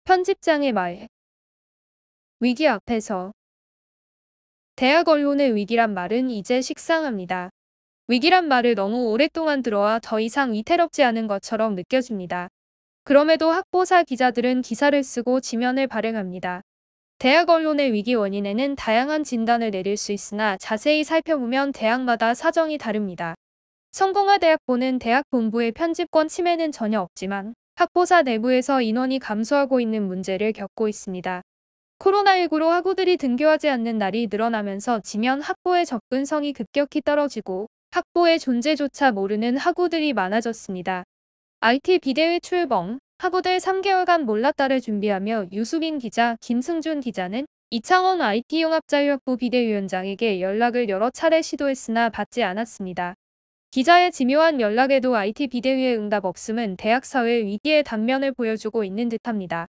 편집장의 말. 위기 앞에서. 대학 언론의 위기란 말은 이제 식상합니다. 위기란 말을 너무 오랫동안 들어와 더 이상 위태롭지 않은 것처럼 느껴집니다. 그럼에도 학보사 기자들은 기사를 쓰고 지면을 발행합니다. 대학 언론의 위기 원인에는 다양한 진단을 내릴 수 있으나 자세히 살펴보면 대학마다 사정이 다릅니다. 성공한 대학보는 대학 본부의 편집권 침해는 전혀 없지만 학보사 내부에서 인원이 감소하고 있는 문제를 겪고 있습니다. 코로나19로 학우들이 등교하지 않는 날이 늘어나면서 지면 학보의 접근성이 급격히 떨어지고 학보의 존재조차 모르는 학우들이 많아졌습니다. IT 비대위 출범, 학우들 3개월간 몰랐다를 준비하며 유수빈 기자, 김승준 기자는 이창원 IT융합자유학부 비대위원장에게 연락을 여러 차례 시도했으나 받지 않았습니다. 기자의 지묘한 연락에도 IT 비대위의 응답 없음은 대학 사회 위기의 단면을 보여주고 있는 듯합니다.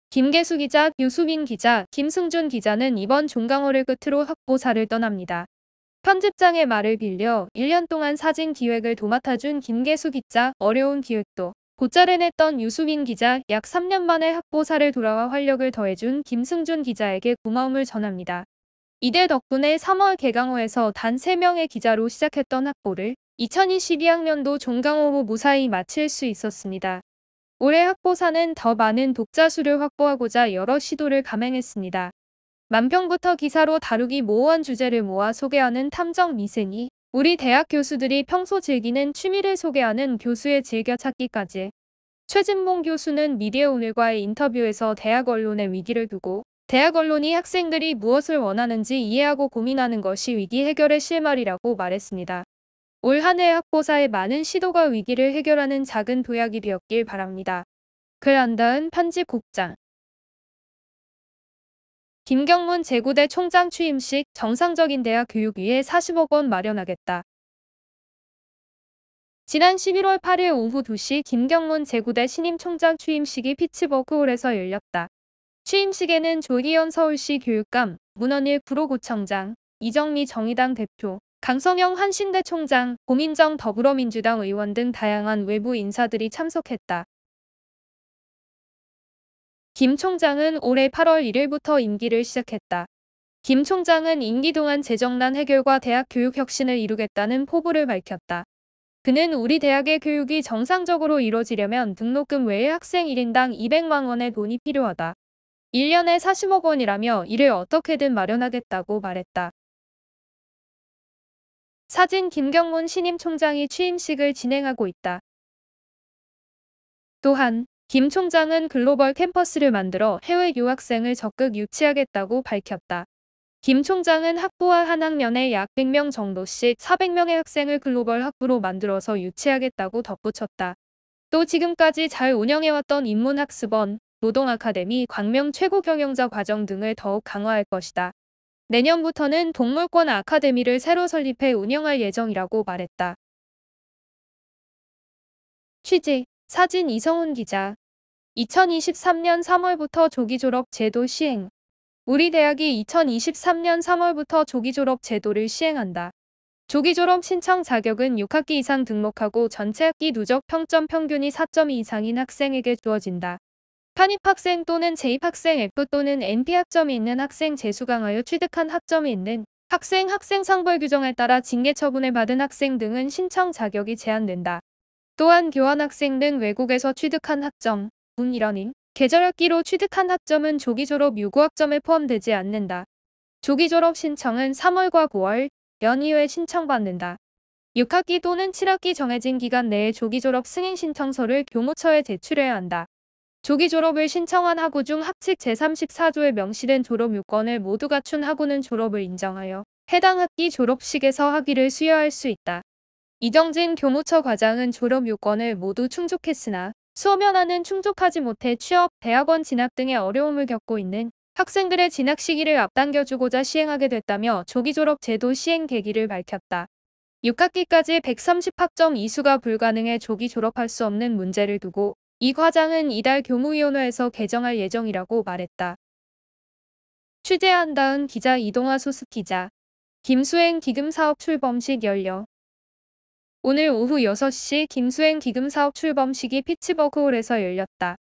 김계수 기자, 유수빈 기자, 김승준 기자는 이번 종강호를 끝으로 학보사를 떠납니다. 편집장의 말을 빌려 1년 동안 사진 기획을 도맡아준 김계수 기자, 어려운 기획도 곧잘 해냈던 유수빈 기자, 약 3년 만에 학보사를 돌아와 활력을 더해준 김승준 기자에게 고마움을 전합니다. 이들 덕분에 3월 개강호에서 단 3명의 기자로 시작했던 학보를 2022학년도 종강호 후 무사히 마칠 수 있었습니다. 올해 학보사는 더 많은 독자 수를 확보하고자 여러 시도를 감행했습니다. 만평부터 기사로 다루기 모호한 주제를 모아 소개하는 탐정 미생이 우리 대학 교수들이 평소 즐기는 취미를 소개하는 교수의 즐겨찾기까지. 최진봉 교수는 미디어오늘과의 인터뷰에서 대학 언론의 위기를 두고 대학 언론이 학생들이 무엇을 원하는지 이해하고 고민하는 것이 위기 해결의 실마리라고 말했습니다. 올 한 해 학보사의 많은 시도가 위기를 해결하는 작은 도약이 되었길 바랍니다. 글 안다은 편집국장. 김경문 제구대 총장 취임식. 정상적인 대학 교육 위해 40억 원 마련하겠다. 지난 11월 8일 오후 2시 김경문 제구대 신임 총장 취임식이 피츠버그홀에서 열렸다. 취임식에는 조희연 서울시 교육감, 문헌일 구로구청장, 이정미 정의당 대표, 강성영 한신대 총장, 고민정 더불어민주당 의원 등 다양한 외부 인사들이 참석했다. 김 총장은 올해 8월 1일부터 임기를 시작했다. 김 총장은 임기 동안 재정난 해결과 대학 교육 혁신을 이루겠다는 포부를 밝혔다. 그는 우리 대학의 교육이 정상적으로 이뤄지려면 등록금 외에 학생 1인당 200만 원의 돈이 필요하다. 1년에 40억 원이라며 이를 어떻게든 마련하겠다고 말했다. 사진. 김경문 신임 총장이 취임식을 진행하고 있다. 또한 김 총장은 글로벌 캠퍼스를 만들어 해외 유학생을 적극 유치하겠다고 밝혔다. 김 총장은 학부와 한 학년에 약 100명 정도씩 400명의 학생을 글로벌 학부로 만들어서 유치하겠다고 덧붙였다. 또 지금까지 잘 운영해왔던 인문학습원, 노동아카데미, 광명 최고경영자 과정 등을 더욱 강화할 것이다. 내년부터는 동물권 아카데미를 새로 설립해 운영할 예정이라고 말했다. 취재. 사진. 이성훈 기자. 2023년 3월부터 조기 졸업 제도 시행. 우리 대학이 2023년 3월부터 조기 졸업 제도를 시행한다. 조기 졸업 신청 자격은 6학기 이상 등록하고 전체 학기 누적 평점 평균이 4.2 이상인 학생에게 주어진다. 편입학생 또는 재입학생 F 또는 NP 학점이 있는 학생 재수 강하여 취득한 학점이 있는 학생 상벌 규정에 따라 징계 처분을 받은 학생 등은 신청 자격이 제한된다. 또한 교환학생 등 외국에서 취득한 학점, 운1러닝, 계절학기로 취득한 학점은 조기 졸업 요구학점에 포함되지 않는다. 조기 졸업 신청은 3월과 9월, 연이후에 신청받는다. 6학기 또는 7학기 정해진 기간 내에 조기 졸업 승인 신청서를 교무처에 제출해야 한다. 조기 졸업을 신청한 학우 중 학칙 제34조에 명시된 졸업 요건을 모두 갖춘 학우는 졸업을 인정하여 해당 학기 졸업식에서 학위를 수여할 수 있다. 이정진 교무처 과장은 졸업 요건을 모두 충족했으나 수업 연하는 충족하지 못해 취업, 대학원 진학 등의 어려움을 겪고 있는 학생들의 진학 시기를 앞당겨주고자 시행하게 됐다며 조기 졸업 제도 시행 계기를 밝혔다. 6학기까지 130학점 이수가 불가능해 조기 졸업할 수 없는 문제를 두고 이 과장은 이달 교무위원회에서 개정할 예정이라고 말했다. 취재한 다은 기자. 이동아 소습 기자. 김수행 기금사업 출범식 열려. 오늘 오후 6시 김수행 기금사업 출범식이 피츠버그홀에서 열렸다.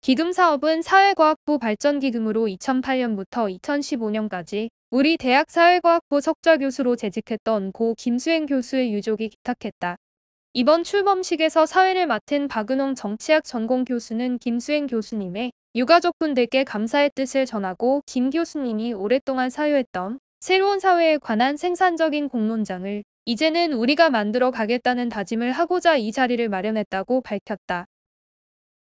기금 사업은 사회과학부 발전기금으로 2008년부터 2015년까지 우리 대학 사회과학부 석좌교수로 재직했던 고 김수행 교수의 유족이 기탁했다. 이번 출범식에서 사회를 맡은 박은홍 정치학 전공 교수는 김수행 교수님의 유가족분들께 감사의 뜻을 전하고 김 교수님이 오랫동안 사유했던 새로운 사회에 관한 생산적인 공론장을 이제는 우리가 만들어 가겠다는 다짐을 하고자 이 자리를 마련했다고 밝혔다.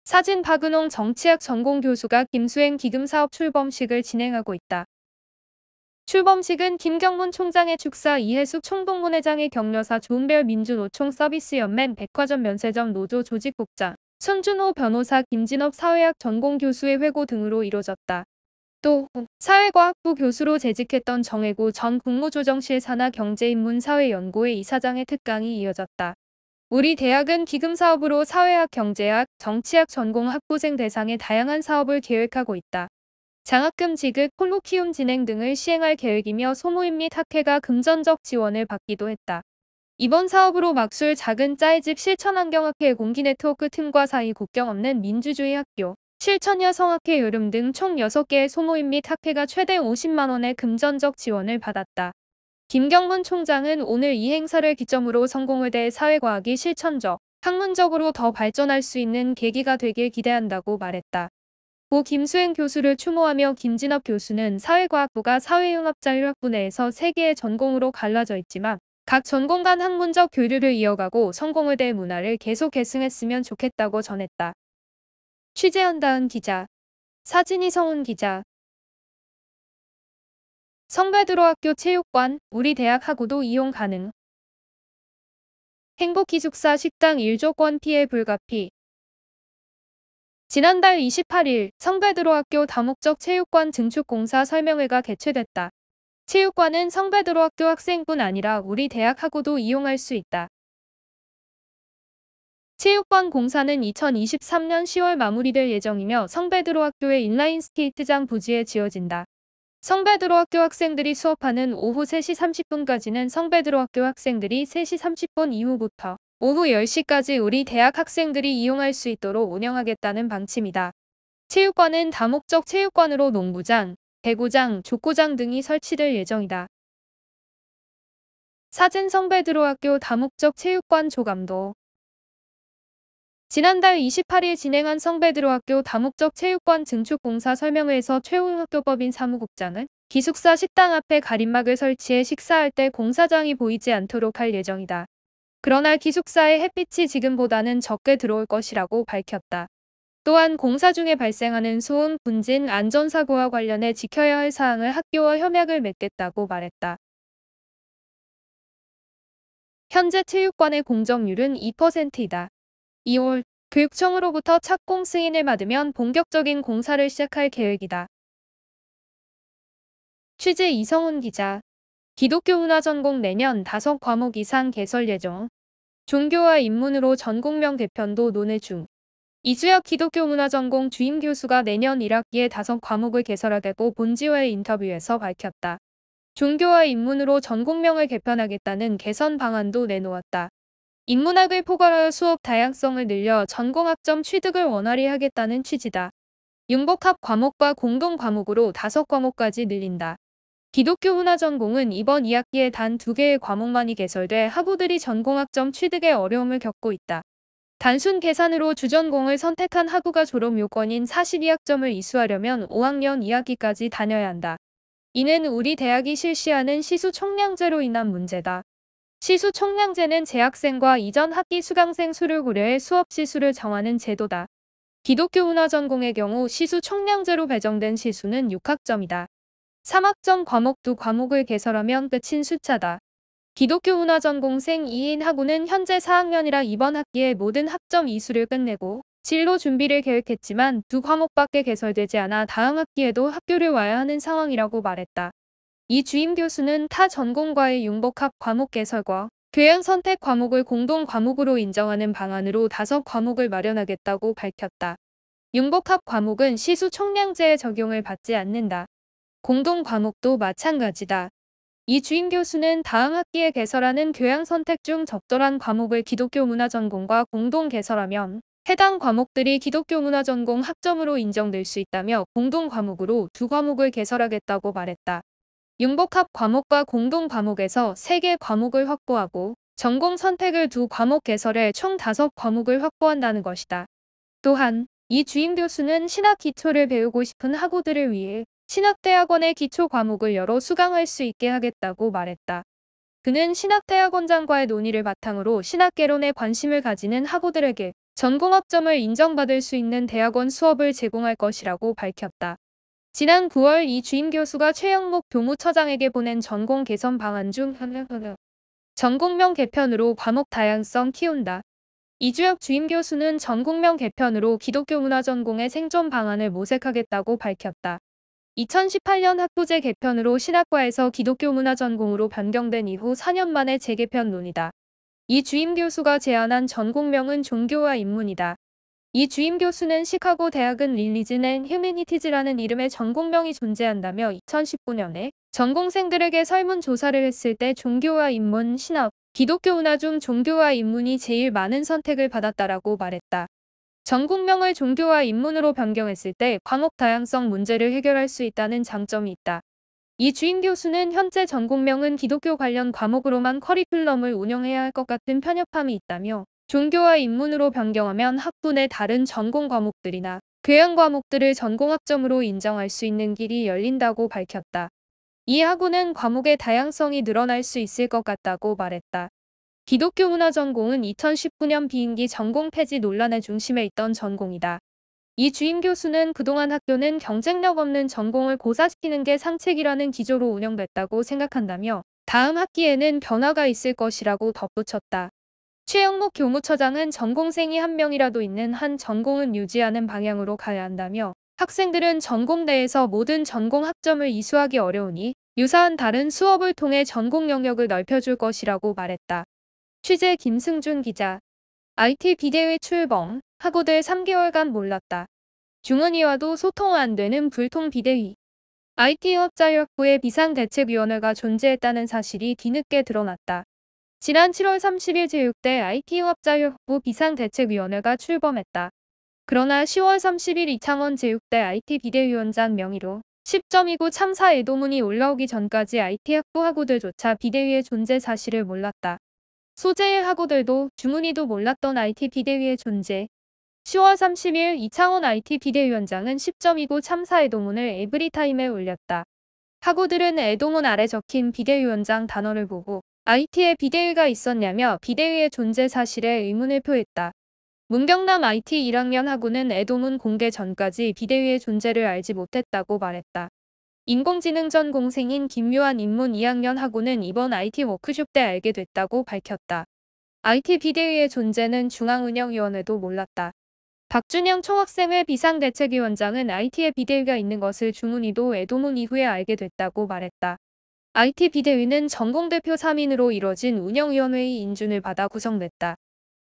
사진 박은홍 정치학 전공 교수가 김수행 기금사업 출범식을 진행하고 있다. 출범식은 김경문 총장의 축사, 이해숙 총동문회장의 격려사, 조은별 민주노총 서비스연맹 백화점 면세점 노조 조직국장, 손준호 변호사, 김진업 사회학 전공 교수의 회고 등으로 이뤄졌다. 또 사회과학부 교수로 재직했던 정혜구 전 국무조정실 산하경제인문사회연구회 이사장의 특강이 이어졌다. 우리 대학은 기금사업으로 사회학, 경제학, 정치학 전공 학부생 대상의 다양한 사업을 계획하고 있다. 장학금 지급, 콜로키움 진행 등을 시행할 계획이며 소모임 및 학회가 금전적 지원을 받기도 했다. 이번 사업으로 막술 작은 짜이집 실천환경학회 공기 네트워크 팀과 사이 국경 없는 민주주의 학교, 실천여성학회 여름 등 총 6개의 소모임 및 학회가 최대 50만 원의 금전적 지원을 받았다. 김경문 총장은 오늘 이 행사를 기점으로 성공회대 사회과학이 실천적, 학문적으로 더 발전할 수 있는 계기가 되길 기대한다고 말했다. 고 김수행 교수를 추모하며 김진업 교수는 사회과학부가 사회융합자율학부 내에서 3개의 전공으로 갈라져 있지만 각 전공 간 학문적 교류를 이어가고 성공회대의 문화를 계속 계승했으면 좋겠다고 전했다. 취재 한다은 기자, 사진 이성훈 기자. 성배들어학교 체육관, 우리 대학 하고도 이용 가능. 행복기숙사 식당 1조권 피해 불가피. 지난달 28일 성배들어학교 다목적 체육관 증축 공사 설명회가 개최됐다. 체육관은 성배들어학교 학생뿐 아니라 우리 대학하고도 이용할 수 있다. 체육관 공사는 2023년 10월 마무리될 예정이며 성배들어학교의 인라인 스케이트장 부지에 지어진다. 성배들어학교 학생들이 수업하는 오후 3시 30분까지는 성배들어학교 학생들이 3시 30분 이후부터 오후 10시까지 우리 대학 학생들이 이용할 수 있도록 운영하겠다는 방침이다. 체육관은 다목적 체육관으로 농구장, 배구장, 족구장 등이 설치될 예정이다. 사진 성배들어학교 다목적 체육관 조감도. 지난달 28일 진행한 성배들어학교 다목적 체육관 증축 공사 설명회에서 최우학교법인 사무국장은 기숙사 식당 앞에 가림막을 설치해 식사할 때 공사장이 보이지 않도록 할 예정이다. 그러나 기숙사에 햇빛이 지금보다는 적게 들어올 것이라고 밝혔다. 또한 공사 중에 발생하는 소음, 분진, 안전사고와 관련해 지켜야 할 사항을 학교와 협약을 맺겠다고 말했다. 현재 체육관의 공정률은 2%이다. 2월 교육청으로부터 착공 승인을 받으면 본격적인 공사를 시작할 계획이다. 취재 이성훈 기자. 기독교 문화 전공 내년 5과목 이상 개설 예정. 종교와 인문으로 전공명 개편도 논의 중. 이주혁 기독교 문화 전공 주임 교수가 내년 1학기에 5과목을 개설하겠고 본지와의 인터뷰에서 밝혔다. 종교와 인문으로 전공명을 개편하겠다는 개선 방안도 내놓았다. 인문학을 포괄하여 수업 다양성을 늘려 전공학점 취득을 원활히 하겠다는 취지다. 융복합 과목과 공동 과목으로 5과목까지 늘린다. 기독교 문화 전공은 이번 2학기에 단 2개의 과목만이 개설돼 학우들이 전공학점 취득에 어려움을 겪고 있다. 단순 계산으로 주전공을 선택한 학우가 졸업 요건인 42학점을 이수하려면 5학년 2학기까지 다녀야 한다. 이는 우리 대학이 실시하는 시수 총량제로 인한 문제다. 시수 총량제는 재학생과 이전 학기 수강생 수를 고려해 수업 시수를 정하는 제도다. 기독교 문화 전공의 경우 시수 총량제로 배정된 시수는 6학점이다. 3학점 과목 2과목을 개설하면 끝인 숫자다. 기독교 문화 전공생 2인 학우는 현재 4학년이라 이번 학기에 모든 학점 이수를 끝내고 진로 준비를 계획했지만 2과목밖에 개설되지 않아 다음 학기에도 학교를 와야 하는 상황이라고 말했다. 이 주임 교수는 타 전공과의 융복합 과목 개설과 교양 선택 과목을 공동 과목으로 인정하는 방안으로 5과목을 마련하겠다고 밝혔다. 융복합 과목은 시수 총량제의 적용을 받지 않는다. 공동 과목도 마찬가지다. 이 주임 교수는 다음 학기에 개설하는 교양 선택 중 적절한 과목을 기독교 문화 전공과 공동 개설하면 해당 과목들이 기독교 문화 전공 학점으로 인정될 수 있다며 공동 과목으로 두 과목을 개설하겠다고 말했다. 융복합 과목과 공동 과목에서 3개 과목을 확보하고 전공 선택을 두 과목 개설해 총 5과목을 확보한다는 것이다. 또한 이 주임 교수는 신학 기초를 배우고 싶은 학우들을 위해 신학대학원의 기초 과목을 열어 수강할 수 있게 하겠다고 말했다. 그는 신학대학원장과의 논의를 바탕으로 신학개론에 관심을 가지는 학우들에게 전공학점을 인정받을 수 있는 대학원 수업을 제공할 것이라고 밝혔다. 지난 9월 이 주임 교수가 최영목 교무처장에게 보낸 전공 개선 방안 중 전공명 개편으로 과목 다양성 키운다. 이주혁 주임 교수는 전공명 개편으로 기독교 문화 전공의 생존 방안을 모색하겠다고 밝혔다. 2018년 학부제 개편으로 신학과에서 기독교 문화 전공으로 변경된 이후 4년 만에 재개편 논의다. 이 주임 교수가 제안한 전공명은 종교와 인문이다. 이 주임 교수는 시카고 대학은 릴리진 앤 휴미니티즈라는 이름의 전공명이 존재한다며 2019년에 전공생들에게 설문조사를 했을 때 종교와 인문, 신학, 기독교 문화 중 종교와 인문이 제일 많은 선택을 받았다라고 말했다. 전공명을 종교와 인문으로 변경했을 때 과목 다양성 문제를 해결할 수 있다는 장점이 있다. 이 주임 교수는 현재 전공명은 기독교 관련 과목으로만 커리큘럼을 운영해야 할 것 같은 편협함이 있다며 종교와 인문으로 변경하면 학부 내 다른 전공 과목들이나 교양 과목들을 전공학점으로 인정할 수 있는 길이 열린다고 밝혔다. 이 학우는 과목의 다양성이 늘어날 수 있을 것 같다고 말했다. 기독교 문화 전공은 2019년 비인기 전공 폐지 논란의 중심에 있던 전공이다. 이 주임 교수는 그동안 학교는 경쟁력 없는 전공을 고사시키는 게 상책이라는 기조로 운영됐다고 생각한다며 다음 학기에는 변화가 있을 것이라고 덧붙였다. 최영목 교무처장은 전공생이 한 명이라도 있는 한 전공은 유지하는 방향으로 가야 한다며 학생들은 전공 내에서 모든 전공 학점을 이수하기 어려우니 유사한 다른 수업을 통해 전공 영역을 넓혀줄 것이라고 말했다. 취재 김승준 기자. IT 비대위 출범, 학우들 3개월간 몰랐다. 중은이와도 소통 안 되는 불통 비대위. IT협자협부의 비상대책위원회가 존재했다는 사실이 뒤늦게 드러났다. 지난 7월 30일 제6대 IT협자협부 비상대책위원회가 출범했다. 그러나 10월 30일 이창원 제6대 IT 비대위원장 명의로 10.29 참사 애도문이 올라오기 전까지 IT학부 학우들조차 비대위의 존재 사실을 몰랐다. 소재의 학우들도 주문이도 몰랐던 IT 비대위의 존재. 10월 30일 이창원 IT 비대위원장은 10.29 참사 애도문을 에브리타임에 올렸다. 학우들은 애도문 아래 적힌 비대위원장 단어를 보고 IT에 비대위가 있었냐며 비대위의 존재 사실에 의문을 표했다. 문경남 IT 1학년 학우는 애도문 공개 전까지 비대위의 존재를 알지 못했다고 말했다. 인공지능 전공생인 김유한 인문 2학년 학우는 이번 IT 워크숍 때 알게 됐다고 밝혔다. IT 비대위의 존재는 중앙운영위원회도 몰랐다. 박준영 총학생회 비상대책위원장은 IT에 비대위가 있는 것을 중훈이도 애도문 이후에 알게 됐다고 말했다. IT 비대위는 전공대표 3인으로 이뤄진 운영위원회의 인준을 받아 구성됐다.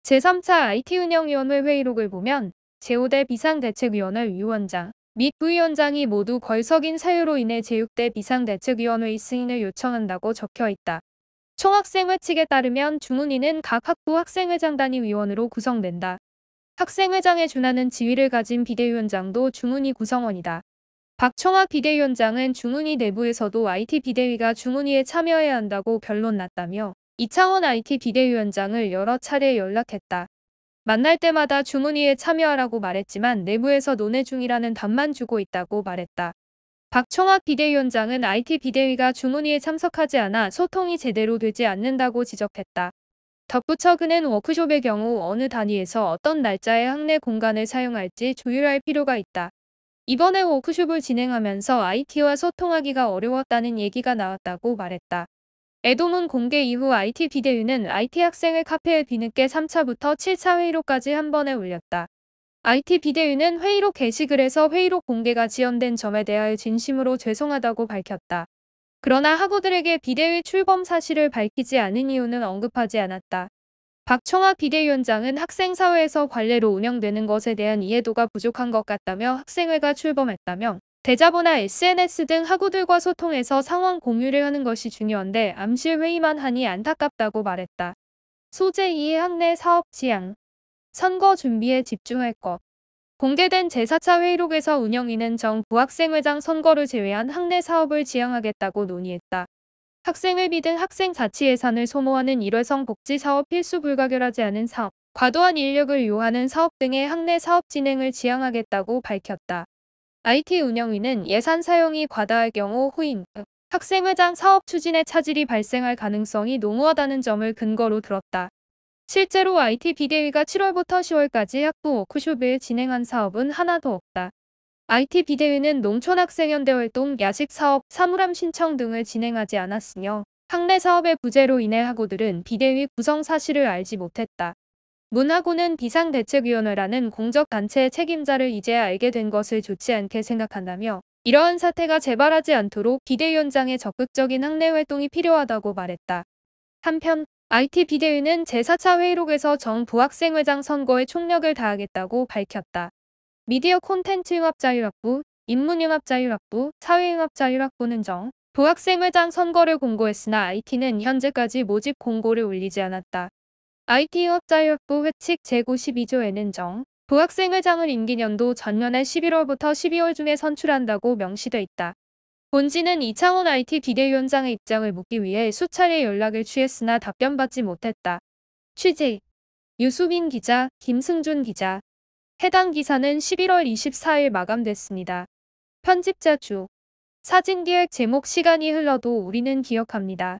제3차 IT운영위원회 회의록을 보면 제5대 비상대책위원회 위원장 및 부위원장이 모두 걸석인 사유로 인해 제6대 비상대책위원회의 승인을 요청한다고 적혀 있다. 총학생회 측에 따르면 중훈이는 각 학부 학생회장 단위 위원으로 구성된다. 학생회장에 준하는 지위를 가진 비대위원장도 중훈이 구성원이다. 박총학 비대위원장은 중훈이 내부에서도 IT 비대위가 중훈이에 참여해야 한다고 결론 났다며 이창원 IT 비대위원장을 여러 차례 연락했다. 만날 때마다 중훈이에 참여하라고 말했지만 내부에서 논의 중이라는 답만 주고 있다고 말했다. 박총학 비대위원장은 IT 비대위가 중훈이에 참석하지 않아 소통이 제대로 되지 않는다고 지적했다. 덧붙여 그는 워크숍의 경우 어느 단위에서 어떤 날짜에 학내 공간을 사용할지 조율할 필요가 있다. 이번에 워크숍을 진행하면서 IT와 소통하기가 어려웠다는 얘기가 나왔다고 말했다. 애도문 공개 이후 IT 비대위는 IT 학생회 카페에 뒤늦게 3차부터 7차 회의록까지 한 번에 올렸다. IT 비대위는 회의록 게시글에서 회의록 공개가 지연된 점에 대하여 진심으로 죄송하다고 밝혔다. 그러나 학우들에게 비대위 출범 사실을 밝히지 않은 이유는 언급하지 않았다. 박총학 비대위원장은 학생사회에서 관례로 운영되는 것에 대한 이해도가 부족한 것 같다며 학생회가 출범했다며 대자보나 SNS 등 학우들과 소통해서 상황 공유를 하는 것이 중요한데 암실 회의만 하니 안타깝다고 말했다. 소재 2 학내 사업 지향. 선거 준비에 집중할 것. 공개된 제4차 회의록에서 운영위는 정 부학생회장 선거를 제외한 학내 사업을 지향하겠다고 논의했다. 학생회비 등 학생 자치 예산을 소모하는 일회성 복지 사업 필수 불가결하지 않은 사업, 과도한 인력을 요하는 사업 등의 학내 사업 진행을 지향하겠다고 밝혔다. IT 운영위는 예산 사용이 과다할 경우 후임, 학생회장 사업 추진에 차질이 발생할 가능성이 농후하다는 점을 근거로 들었다. 실제로 IT 비대위가 7월부터 10월까지 학부 워크숍을 진행한 사업은 하나도 없다. IT 비대위는 농촌학생연대 활동, 야식사업, 사물함 신청 등을 진행하지 않았으며 학내 사업의 부재로 인해 학우들은 비대위 구성 사실을 알지 못했다. 문학우는 비상대책위원회라는 공적단체의 책임자를 이제야 알게 된 것을 좋지 않게 생각한다며 이러한 사태가 재발하지 않도록 비대위원장의 적극적인 학내 활동이 필요하다고 말했다. 한편 IT 비대위는 제4차 회의록에서 정 부학생회장 선거에 총력을 다하겠다고 밝혔다. 미디어 콘텐츠 융합자율학부, 인문융합자율학부, 사회융합자율학부는 정 부학생회장 선거를 공고했으나 IT는 현재까지 모집 공고를 올리지 않았다. IT융합자율학부 회칙 제92조에는 정 부학생회장을 임기년도 전년의 11월부터 12월 중에 선출한다고 명시돼 있다. 본지는 이창원 IT 비대위원장의 입장을 묻기 위해 수차례 연락을 취했으나 답변받지 못했다. 취재 유수민 기자, 김승준 기자. 해당 기사는 11월 24일 마감됐습니다. 편집자 주. 사진기획 제목 시간이 흘러도 우리는 기억합니다.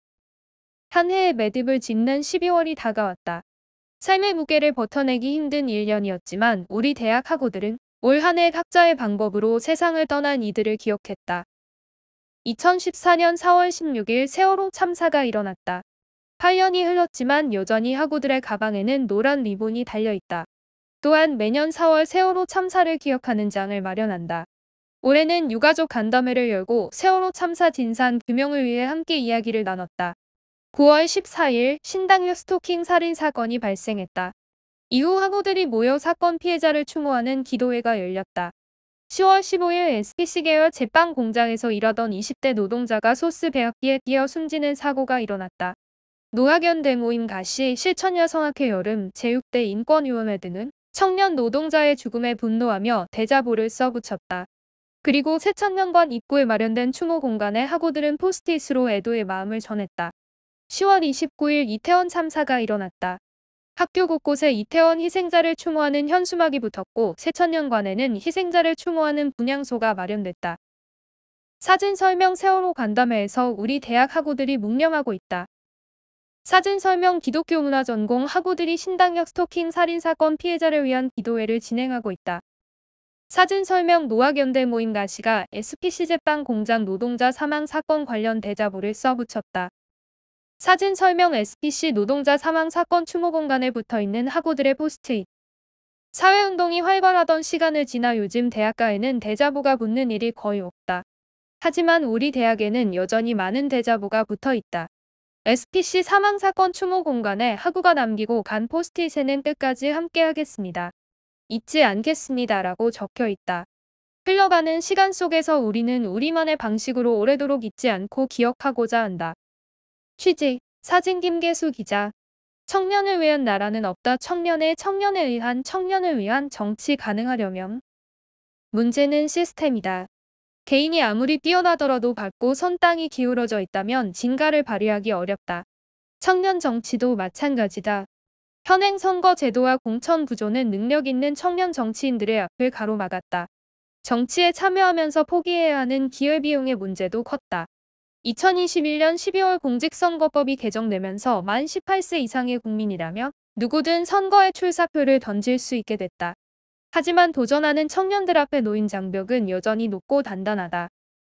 한 해의 매듭을 짓는 12월이 다가왔다. 삶의 무게를 버텨내기 힘든 1년이었지만 우리 대학 학우들은 올 한 해 각자의 방법으로 세상을 떠난 이들을 기억했다. 2014년 4월 16일 세월호 참사가 일어났다. 8년이 흘렀지만 여전히 학우들의 가방에는 노란 리본이 달려있다. 또한 매년 4월 세월호 참사를 기억하는 장을 마련한다. 올해는 유가족 간담회를 열고 세월호 참사 진상 규명을 위해 함께 이야기를 나눴다. 9월 14일 신당역 스토킹 살인 사건이 발생했다. 이후 학우들이 모여 사건 피해자를 추모하는 기도회가 열렸다. 10월 15일 SPC 계열 제빵 공장에서 일하던 20대 노동자가 소스 배합기에 끼어 숨지는 사고가 일어났다. 노학연대 모임 가시, 실천여성학회 여름, 제6대 인권위원회 등은 청년 노동자의 죽음에 분노하며 대자보를 써붙였다. 그리고 새천년관 입구에 마련된 추모 공간에 학우들은 포스트잇으로 애도의 마음을 전했다. 10월 29일 이태원 참사가 일어났다. 학교 곳곳에 이태원 희생자를 추모하는 현수막이 붙었고 새천년관에는 희생자를 추모하는 분향소가 마련됐다. 사진 설명 세월호 간담회에서 우리 대학 학우들이 묵념하고 있다. 사진 설명 기독교 문화 전공 학우들이 신당역 스토킹 살인사건 피해자를 위한 기도회를 진행하고 있다. 사진 설명 노학연대 모임 가시가 SPC 제빵 공장 노동자 사망 사건 관련 대자보를 써붙였다. 사진 설명 SPC 노동자 사망 사건 추모 공간에 붙어있는 학우들의 포스트잇. 사회운동이 활발하던 시간을 지나 요즘 대학가에는 대자보가 붙는 일이 거의 없다. 하지만 우리 대학에는 여전히 많은 대자보가 붙어있다. SPC 사망 사건 추모 공간에 학우가 남기고 간 포스트잇에는 끝까지 함께하겠습니다. 잊지 않겠습니다. 라고 적혀있다. 흘러가는 시간 속에서 우리는 우리만의 방식으로 오래도록 잊지 않고 기억하고자 한다. 취재, 사진 김계수 기자. 청년을 위한 나라는 없다. 청년에 의한 청년을 위한 정치 가능하려면 문제는 시스템이다. 개인이 아무리 뛰어나더라도 밟고 선 땅이 기울어져 있다면 진가를 발휘하기 어렵다. 청년 정치도 마찬가지다. 현행 선거 제도와 공천 구조는 능력 있는 청년 정치인들의 앞을 가로막았다. 정치에 참여하면서 포기해야 하는 기회비용의 문제도 컸다. 2021년 12월 공직선거법이 개정되면서 만 18세 이상의 국민이라면 누구든 선거에 출사표를 던질 수 있게 됐다. 하지만 도전하는 청년들 앞에 놓인 장벽은 여전히 높고 단단하다.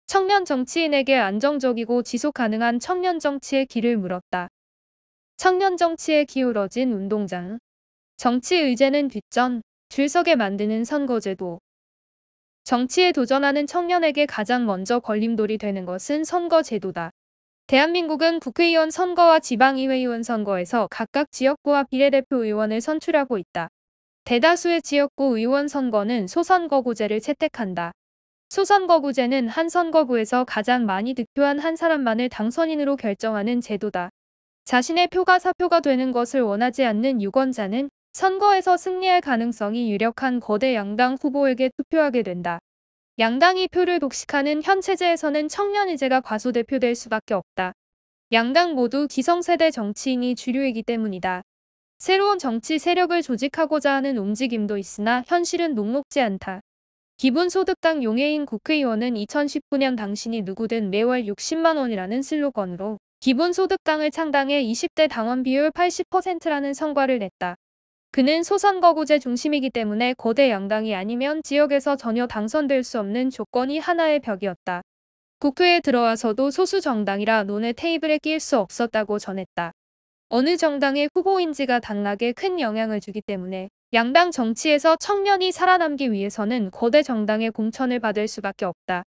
청년 정치인에게 안정적이고 지속 가능한 청년 정치의 길을 물었다. 청년 정치에 기울어진 운동장. 정치 의제는 뒷전, 줄서게 만드는 선거제도. 정치에 도전하는 청년에게 가장 먼저 걸림돌이 되는 것은 선거제도다. 대한민국은 국회의원 선거와 지방의회의원 선거에서 각각 지역구와 비례대표 의원을 선출하고 있다. 대다수의 지역구 의원 선거는 소선거구제를 채택한다. 소선거구제는 한 선거구에서 가장 많이 득표한 한 사람만을 당선인으로 결정하는 제도다. 자신의 표가 사표가 되는 것을 원하지 않는 유권자는 선거에서 승리할 가능성이 유력한 거대 양당 후보에게 투표하게 된다. 양당이 표를 독식하는 현 체제에서는 청년 의제가 과소대표될 수밖에 없다. 양당 모두 기성세대 정치인이 주류이기 때문이다. 새로운 정치 세력을 조직하고자 하는 움직임도 있으나 현실은 녹록지 않다. 기본소득당 용해인 국회의원은 2019년 당신이 누구든 매월 60만 원이라는 슬로건으로 기본소득당을 창당해 20대 당원 비율 80%라는 성과를 냈다. 그는 소선거구제 중심이기 때문에 거대 양당이 아니면 지역에서 전혀 당선될 수 없는 조건이 하나의 벽이었다. 국회에 들어와서도 소수 정당이라 논의 테이블에 끼일 수 없었다고 전했다. 어느 정당의 후보인지가 당락에 큰 영향을 주기 때문에 양당 정치에서 청년이 살아남기 위해서는 거대 정당의 공천을 받을 수밖에 없다.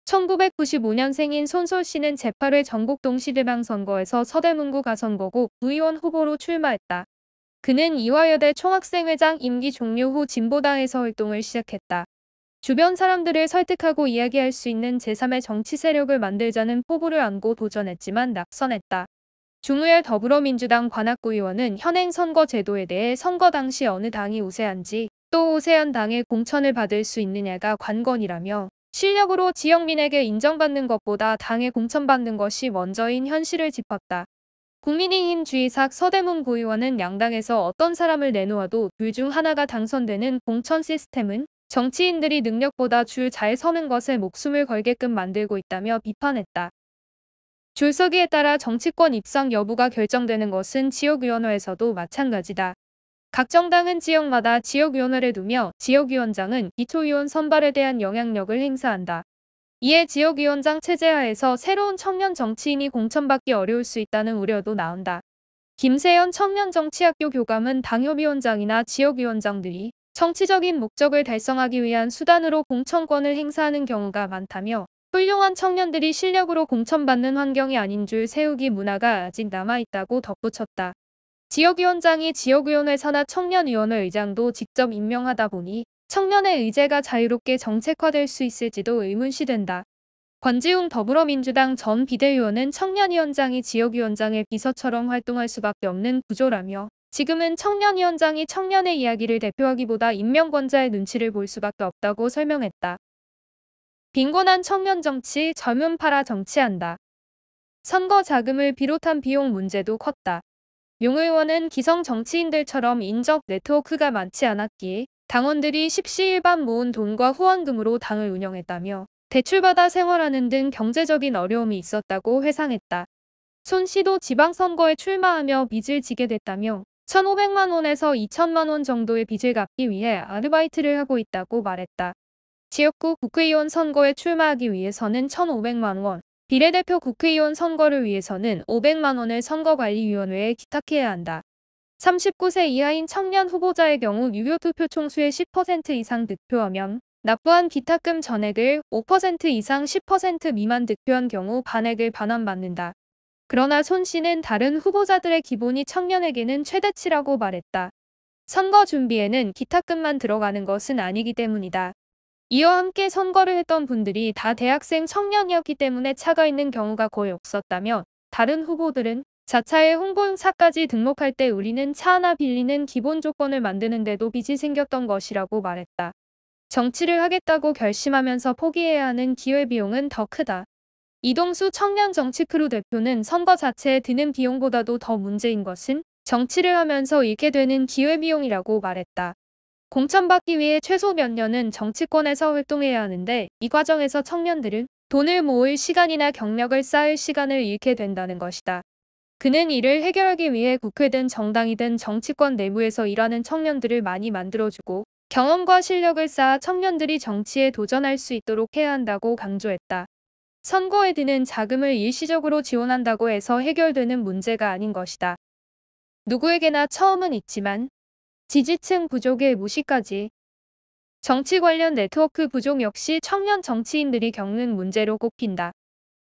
1995년생인 손솔 씨는 제8회 전국 동시대방 선거에서 서대문구 가선거구 구의원 후보로 출마했다. 그는 이화여대 총학생회장 임기 종료 후 진보당에서 활동을 시작했다. 주변 사람들을 설득하고 이야기할 수 있는 제3의 정치 세력을 만들자는 포부를 안고 도전했지만 낙선했다. 중우열 더불어민주당 관악구 의원은 현행 선거 제도에 대해 선거 당시 어느 당이 우세한지 또 우세한 당의 공천을 받을 수 있느냐가 관건이라며 실력으로 지역민에게 인정받는 것보다 당에 공천받는 것이 먼저인 현실을 짚었다. 국민의힘 주이삭 서대문구 의원은 양당에서 어떤 사람을 내놓아도 둘 중 하나가 당선되는 공천 시스템은 정치인들이 능력보다 줄 잘 서는 것에 목숨을 걸게끔 만들고 있다며 비판했다. 줄서기에 따라 정치권 입성 여부가 결정되는 것은 지역위원회에서도 마찬가지다. 각 정당은 지역마다 지역위원회를 두며 지역위원장은 기초위원 선발에 대한 영향력을 행사한다. 이에 지역위원장 체제하에서 새로운 청년 정치인이 공천받기 어려울 수 있다는 우려도 나온다. 김세연 청년정치학교 교감은 당협위원장이나 지역위원장들이 정치적인 목적을 달성하기 위한 수단으로 공천권을 행사하는 경우가 많다며 훌륭한 청년들이 실력으로 공천받는 환경이 아닌 줄 세우기 문화가 아직 남아있다고 덧붙였다. 지역위원장이 지역위원회 산하 청년위원회 의장도 직접 임명하다 보니 청년의 의제가 자유롭게 정책화될 수 있을지도 의문시된다. 권지웅 더불어민주당 전 비대위원은 청년위원장이 지역위원장의 비서처럼 활동할 수밖에 없는 구조라며 지금은 청년위원장이 청년의 이야기를 대표하기보다 임명권자의 눈치를 볼 수밖에 없다고 설명했다. 빈곤한 청년 정치, 젊은 팔아 정치한다. 선거 자금을 비롯한 비용 문제도 컸다. 용 의원은 기성 정치인들처럼 인적 네트워크가 많지 않았기에 당원들이 십시일반 모은 돈과 후원금으로 당을 운영했다며 대출받아 생활하는 등 경제적인 어려움이 있었다고 회상했다. 손 씨도 지방선거에 출마하며 빚을 지게 됐다며 1,500만 원에서 2천만 원 정도의 빚을 갚기 위해 아르바이트를 하고 있다고 말했다. 지역구 국회의원 선거에 출마하기 위해서는 1,500만 원, 비례대표 국회의원 선거를 위해서는 500만 원을 선거관리위원회에 기탁해야 한다. 39세 이하인 청년 후보자의 경우 유효 투표 총수의 10% 이상 득표하면 납부한 기탁금 전액을 5% 이상 10% 미만 득표한 경우 반액을 반환받는다. 그러나 손 씨는 다른 후보자들의 기본이 청년에게는 최대치라고 말했다. 선거 준비에는 기탁금만 들어가는 것은 아니기 때문이다. 이와 함께 선거를 했던 분들이 다 대학생 청년이었기 때문에 차가 있는 경우가 거의 없었다며 다른 후보들은 자차의 홍보용사까지 등록할 때 우리는 차 하나 빌리는 기본 조건을 만드는데도 빚이 생겼던 것이라고 말했다. 정치를 하겠다고 결심하면서 포기해야 하는 기회비용은 더 크다. 이동수 청년정치크루 대표는 선거 자체에 드는 비용보다도 더 문제인 것은 정치를 하면서 잃게 되는 기회비용이라고 말했다. 공천받기 위해 최소 몇 년은 정치권에서 활동해야 하는데 이 과정에서 청년들은 돈을 모을 시간이나 경력을 쌓을 시간을 잃게 된다는 것이다. 그는 이를 해결하기 위해 국회든 정당이든 정치권 내부에서 일하는 청년들을 많이 만들어주고 경험과 실력을 쌓아 청년들이 정치에 도전할 수 있도록 해야 한다고 강조했다. 선거에 드는 자금을 일시적으로 지원한다고 해서 해결되는 문제가 아닌 것이다. 누구에게나 처음은 있지만 지지층 부족의 무시까지. 정치 관련 네트워크 부족 역시 청년 정치인들이 겪는 문제로 꼽힌다.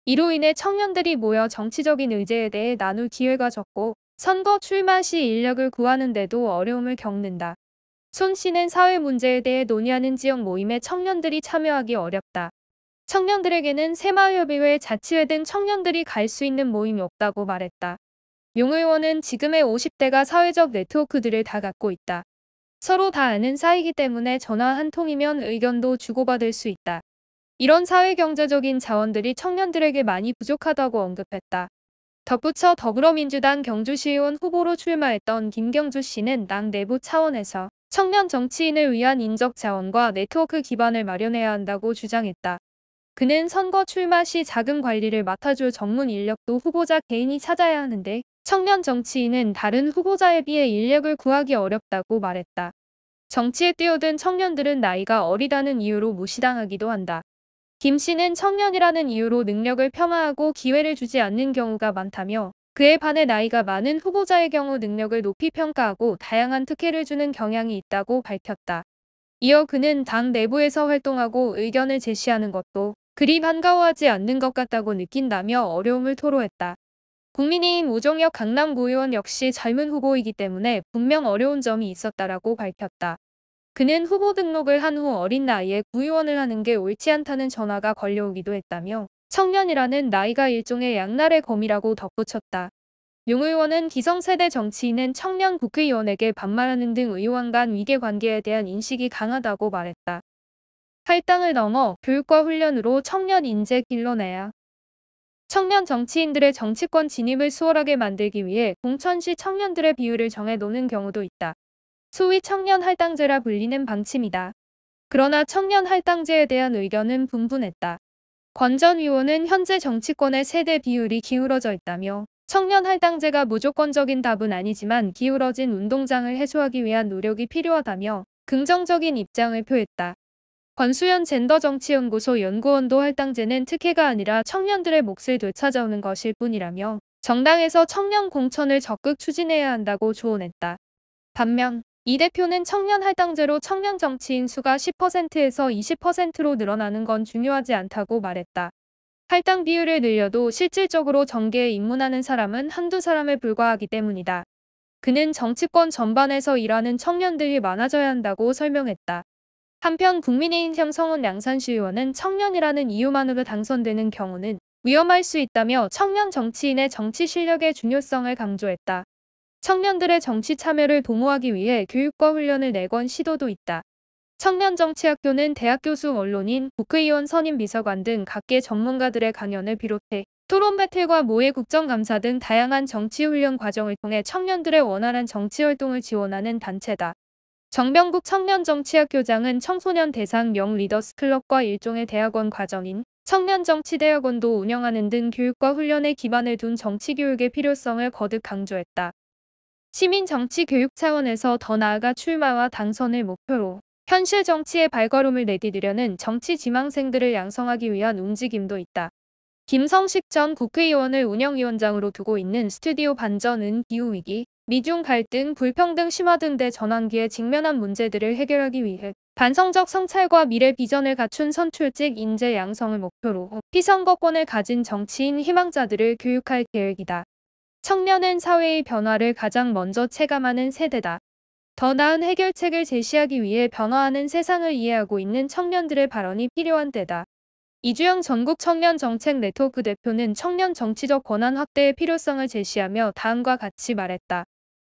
이로 인해 청년들이 모여 정치적인 의제에 대해 나눌 기회가 적고 선거 출마 시 인력을 구하는데도 어려움을 겪는다. 손 씨는 사회 문제에 대해 논의하는 지역 모임에 청년들이 참여하기 어렵다. 청년들에게는 새마을협의회, 자치회 등 청년들이 갈 수 있는 모임이 없다고 말했다. 용 의원은 지금의 50대가 사회적 네트워크들을 다 갖고 있다. 서로 다 아는 사이기 때문에 전화 한 통이면 의견도 주고받을 수 있다. 이런 사회 경제적인 자원들이 청년들에게 많이 부족하다고 언급했다. 덧붙여 더불어민주당 경주시의원 후보로 출마했던 김경주 씨는 당 내부 차원에서 청년 정치인을 위한 인적 자원과 네트워크 기반을 마련해야 한다고 주장했다. 그는 선거 출마 시 자금 관리를 맡아줄 전문 인력도 후보자 개인이 찾아야 하는데 청년 정치인은 다른 후보자에 비해 인력을 구하기 어렵다고 말했다. 정치에 뛰어든 청년들은 나이가 어리다는 이유로 무시당하기도 한다. 김 씨는 청년이라는 이유로 능력을 폄하하고 기회를 주지 않는 경우가 많다며 그에 반해 나이가 많은 후보자의 경우 능력을 높이 평가하고 다양한 특혜를 주는 경향이 있다고 밝혔다. 이어 그는 당 내부에서 활동하고 의견을 제시하는 것도 그리 반가워하지 않는 것 같다고 느낀다며 어려움을 토로했다. 국민의힘 우종혁 강남구 의원 역시 젊은 후보이기 때문에 분명 어려운 점이 있었다라고 밝혔다. 그는 후보 등록을 한 후 어린 나이에 구의원을 하는 게 옳지 않다는 전화가 걸려오기도 했다며 청년이라는 나이가 일종의 양날의 검이라고 덧붙였다. 용 의원은 기성세대 정치인은 청년 국회의원에게 반말하는 등 의원 간 위계관계에 대한 인식이 강하다고 말했다. 할당을 넘어 교육과 훈련으로 청년 인재 길러내야. 청년 정치인들의 정치권 진입을 수월하게 만들기 위해 공천시 청년들의 비율을 정해 놓는 경우도 있다. 소위 청년 할당제라 불리는 방침이다. 그러나 청년 할당제에 대한 의견은 분분했다. 권 전 의원은 현재 정치권의 세대 비율이 기울어져 있다며 청년 할당제가 무조건적인 답은 아니지만 기울어진 운동장을 해소하기 위한 노력이 필요하다며 긍정적인 입장을 표했다. 권수연 젠더정치연구소 연구원도 할당제는 특혜가 아니라 청년들의 몫을 되찾아오는 것일 뿐이라며 정당에서 청년 공천을 적극 추진해야 한다고 조언했다. 반면 이 대표는 청년 할당제로 청년 정치인 수가 10%에서 20%로 늘어나는 건 중요하지 않다고 말했다. 할당 비율을 늘려도 실질적으로 정계에 입문하는 사람은 한두 사람에 불과하기 때문이다. 그는 정치권 전반에서 일하는 청년들이 많아져야 한다고 설명했다. 한편 국민의힘 형성훈 양산시 의원은 청년이라는 이유만으로 당선되는 경우는 위험할 수 있다며 청년 정치인의 정치 실력의 중요성을 강조했다. 청년들의 정치 참여를 도모하기 위해 교육과 훈련을 내건 시도도 있다. 청년정치학교는 대학 교수 언론인, 국회의원 선임 비서관 등 각계 전문가들의 강연을 비롯해 토론 배틀과 모의 국정감사 등 다양한 정치훈련 과정을 통해 청년들의 원활한 정치활동을 지원하는 단체다. 정병국 청년정치학교장은 청소년 대상 영 리더스 클럽과 일종의 대학원 과정인 청년정치대학원도 운영하는 등 교육과 훈련에 기반을 둔 정치교육의 필요성을 거듭 강조했다. 시민정치교육 차원에서 더 나아가 출마와 당선을 목표로 현실 정치의 발걸음을 내디디려는 정치 지망생들을 양성하기 위한 움직임도 있다. 김성식 전 국회의원을 운영위원장으로 두고 있는 스튜디오 반전은 기후위기, 미중 갈등, 불평등 심화 등 대전환기에 직면한 문제들을 해결하기 위해 반성적 성찰과 미래 비전을 갖춘 선출직 인재 양성을 목표로 피선거권을 가진 정치인 희망자들을 교육할 계획이다. 청년은 사회의 변화를 가장 먼저 체감하는 세대다. 더 나은 해결책을 제시하기 위해 변화하는 세상을 이해하고 있는 청년들의 발언이 필요한 때다. 이주영 전국 청년 정책 네트워크 대표는 청년 정치적 권한 확대의 필요성을 제시하며 다음과 같이 말했다.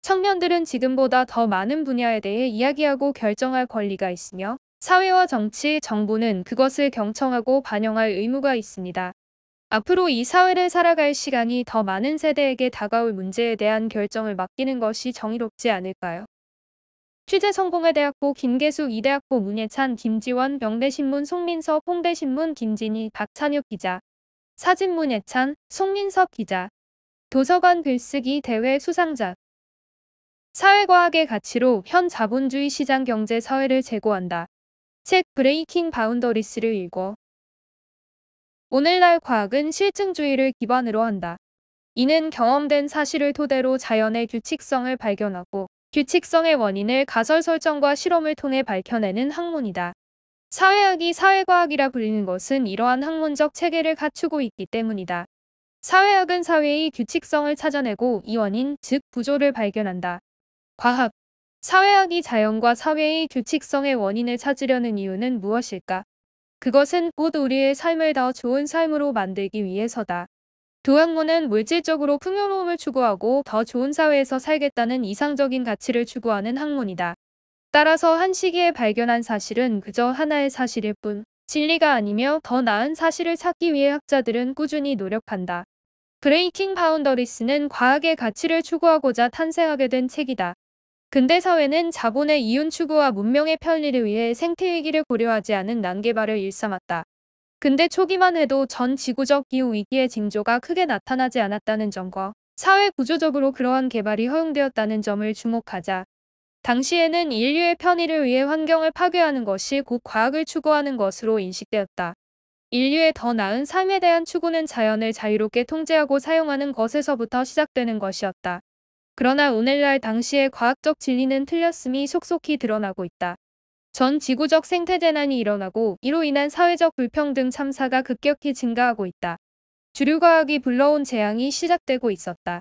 청년들은 지금보다 더 많은 분야에 대해 이야기하고 결정할 권리가 있으며 사회와 정치, 정부는 그것을 경청하고 반영할 의무가 있습니다. 앞으로 이 사회를 살아갈 시간이 더 많은 세대에게 다가올 문제에 대한 결정을 맡기는 것이 정의롭지 않을까요? 취재 성공회 대학보 김계숙 이대학보 문예찬 김지원 명대신문 송민섭 홍대신문 김진희 박찬욱 기자 사진 문예찬 송민섭 기자 도서관 글쓰기 대회 수상작 사회과학의 가치로 현 자본주의 시장 경제 사회를 재고한다. 책 브레이킹 바운더리스를 읽어. 오늘날 과학은 실증주의를 기반으로 한다. 이는 경험된 사실을 토대로 자연의 규칙성을 발견하고 규칙성의 원인을 가설 설정과 실험을 통해 밝혀내는 학문이다. 사회학이 사회과학이라 불리는 것은 이러한 학문적 체계를 갖추고 있기 때문이다. 사회학은 사회의 규칙성을 찾아내고 이 원인, 즉 구조를 발견한다. 과학, 사회학이 자연과 사회의 규칙성의 원인을 찾으려는 이유는 무엇일까? 그것은 곧 우리의 삶을 더 좋은 삶으로 만들기 위해서다. 두 학문은 물질적으로 풍요로움을 추구하고 더 좋은 사회에서 살겠다는 이상적인 가치를 추구하는 학문이다. 따라서 한 시기에 발견한 사실은 그저 하나의 사실일 뿐 진리가 아니며 더 나은 사실을 찾기 위해 학자들은 꾸준히 노력한다. 브레이킹 바운더리스는 과학의 가치를 추구하고자 탄생하게 된 책이다. 근대 사회는 자본의 이윤 추구와 문명의 편리를 위해 생태위기를 고려하지 않은 난개발을 일삼았다. 근대 초기만 해도 전 지구적 기후 위기의 징조가 크게 나타나지 않았다는 점과 사회 구조적으로 그러한 개발이 허용되었다는 점을 주목하자. 당시에는 인류의 편의를 위해 환경을 파괴하는 것이 곧 과학을 추구하는 것으로 인식되었다. 인류의 더 나은 삶에 대한 추구는 자연을 자유롭게 통제하고 사용하는 것에서부터 시작되는 것이었다. 그러나 오늘날 당시의 과학적 진리는 틀렸음이 속속히 드러나고 있다. 전 지구적 생태재난이 일어나고 이로 인한 사회적 불평등 참사가 급격히 증가하고 있다. 주류과학이 불러온 재앙이 시작되고 있었다.